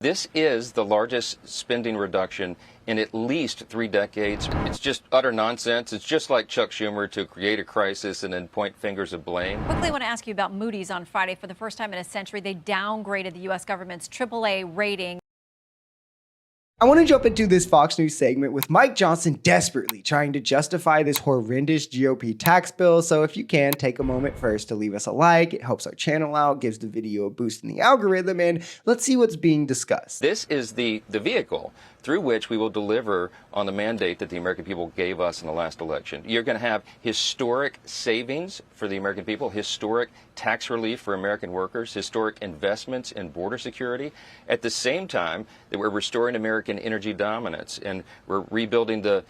This is the largest spending reduction in at least 3 decades. It's just utter nonsense. It's just like Chuck Schumer to create a crisis and then point fingers of blame. Quickly, I want to ask you about Moody's on Friday. For the first time in a century, they downgraded the U.S. government's AAA rating. I want to jump into this Fox News segment with Mike Johnson desperately trying to justify this horrendous GOP tax bill. So if you can, take a moment first to leave us a like. It helps our channel out, gives the video a boost in the algorithm, and let's see what's being discussed. This is the vehicle through which we will deliver on the mandate that the American people gave us in the last election. You're going to have historic savings for the American people, historic tax relief for American workers, historic investments in border security, at the same time that we're restoring American energy dominance, and we're rebuilding the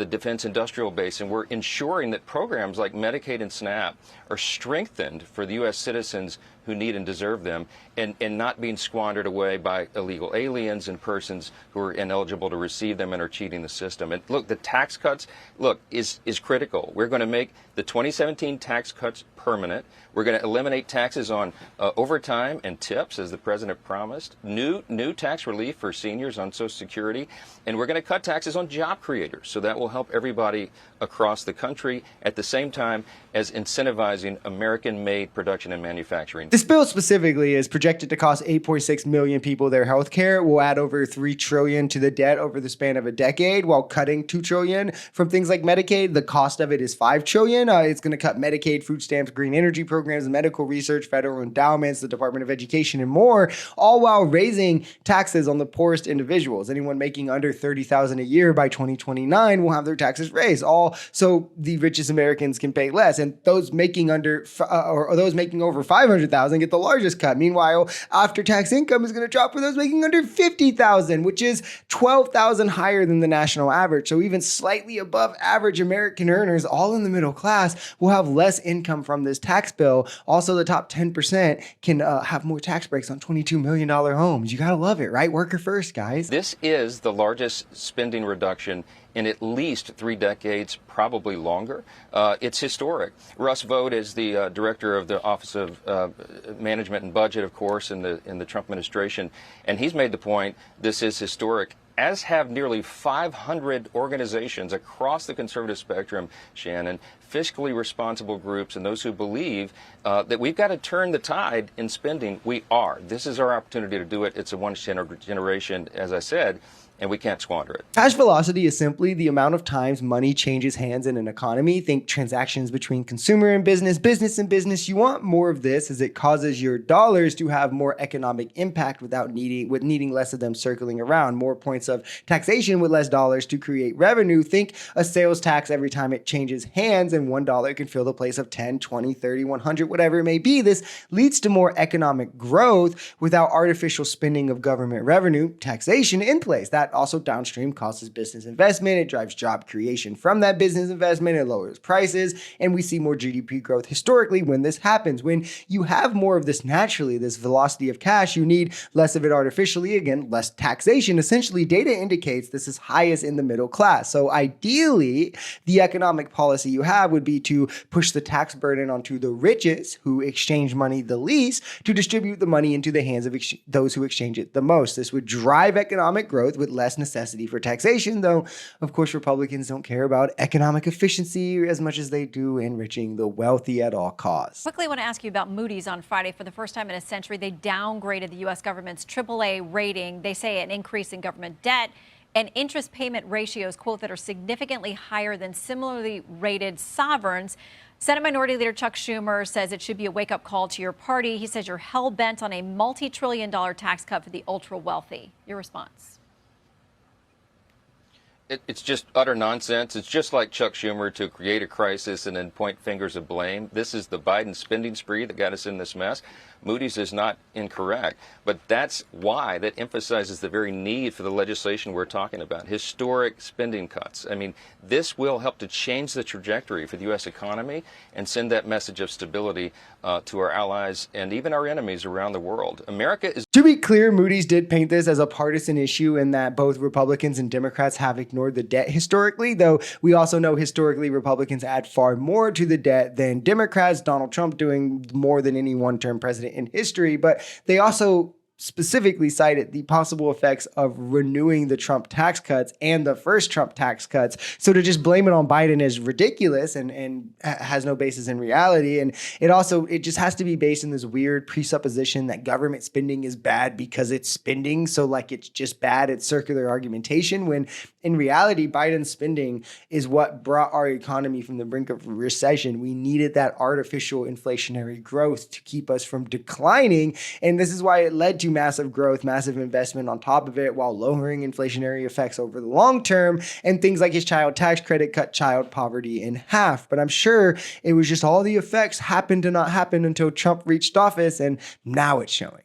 defense industrial base, and we're ensuring that programs like Medicaid and SNAP are strengthened for the U.S. citizens who need and deserve them, and not being squandered away by illegal aliens and persons who are ineligible to receive them and are cheating the system. And look, the tax cuts, is critical. We're going to make the 2017 tax cuts permanent. We're going to eliminate taxes on overtime and tips, as the president promised. New tax relief for seniors on Social Security, and we're going to cut taxes on job creators. So that will help everybody across the country, at the same time as incentivizing American-made production and manufacturing. This bill specifically is projected to cost 8.6 million people their health care. Will add over $3 trillion to the debt over the span of a decade, while cutting $2 trillion from things like Medicaid. The cost of it is $5 trillion. It's going to cut Medicaid, food stamps, green energy programs, medical research, federal endowments, the Department of Education, and more, all while raising taxes on the poorest individuals. Anyone making under $30,000 a year by 2029 will have their taxes raised, all so the richest Americans can pay less, and those making under or those making over $500,000 get the largest cut. Meanwhile, after-tax income is going to drop for those making under $50,000, which is $12,000 higher than the national average. So even slightly above average American earners, all in the middle class, will have less income from this tax bill. Also, the top 10% can have more tax breaks on $22 million homes. You got to love it, right? Worker first, guys. This is the largest spending reduction in at least 3 decades, probably longer. It's historic. Russ Vought is the director of the Office of Management and Budget, of course, in the Trump administration, and he's made the point this is historic, as have nearly 500 organizations across the conservative spectrum, Shannon, fiscally responsible groups, and those who believe that we've got to turn the tide in spending. We are. This is our opportunity to do it. It's a once-generation, as I said, and we can't squander it. Cash velocity is simply the amount of times money changes hands in an economy. Think transactions between consumer and business, business and business. You want more of this, as it causes your dollars to have more economic impact without needing less of them circling around. More points of taxation with less dollars to create revenue. Think a sales tax every time it changes hands, and $1 can fill the place of 10, 20, 30, 100, whatever it may be. This leads to more economic growth without artificial spending of government revenue, taxation in place. That also downstream causes business investment. It drives job creation from that business investment. It lowers prices, and we see more GDP growth historically when this happens. When you have more of this naturally, this velocity of cash, you need less of it artificially. Again, less taxation. Essentially, data indicates this is highest in the middle class. So ideally, the economic policy you have would be to push the tax burden onto the richest, who exchange money the least, to distribute the money into the hands of those who exchange it the most. This would drive economic growth with less necessity for taxation, though, of course, Republicans don't care about economic efficiency as much as they do enriching the wealthy at all costs. Quickly, I want to ask you about Moody's on Friday. For the first time in a century, they downgraded the U.S. government's AAA rating. They say an increase in government debt and interest payment ratios, quote, that are significantly higher than similarly rated sovereigns. Senate Minority Leader Chuck Schumer says it should be a wake-up call to your party. He says you're hell-bent on a multi-trillion-dollar tax cut for the ultra-wealthy. Your response? It's just utter nonsense. It's just like Chuck Schumer to create a crisis and then point fingers of blame. This is the Biden spending spree that got us in this mess. Moody's is not incorrect, but that's why that emphasizes the very need for the legislation we're talking about, historic spending cuts. I mean, this will help to change the trajectory for the U.S. economy and send that message of stability to our allies and even our enemies around the world. America is... To be clear, Moody's did paint this as a partisan issue in that both Republicans and Democrats have ignored the debt historically, though we also know historically Republicans add far more to the debt than Democrats, Donald Trump doing more than any one-term president in history, but they also specifically cited the possible effects of renewing the Trump tax cuts and the first Trump tax cuts. So to just blame it on Biden is ridiculous and has no basis in reality. And it just has to be based in this weird presupposition that government spending is bad because it's spending. So like it's just bad. It's circular argumentation, when in reality, Biden's spending is what brought our economy from the brink of recession. We needed that artificial inflationary growth to keep us from declining. And this is why it led to massive growth, massive investment on top of it, while lowering inflationary effects over the long term. And things like his child tax credit cut child poverty in half. But I'm sure it was just all the effects happened to not happen until Trump reached office, and now it's showing.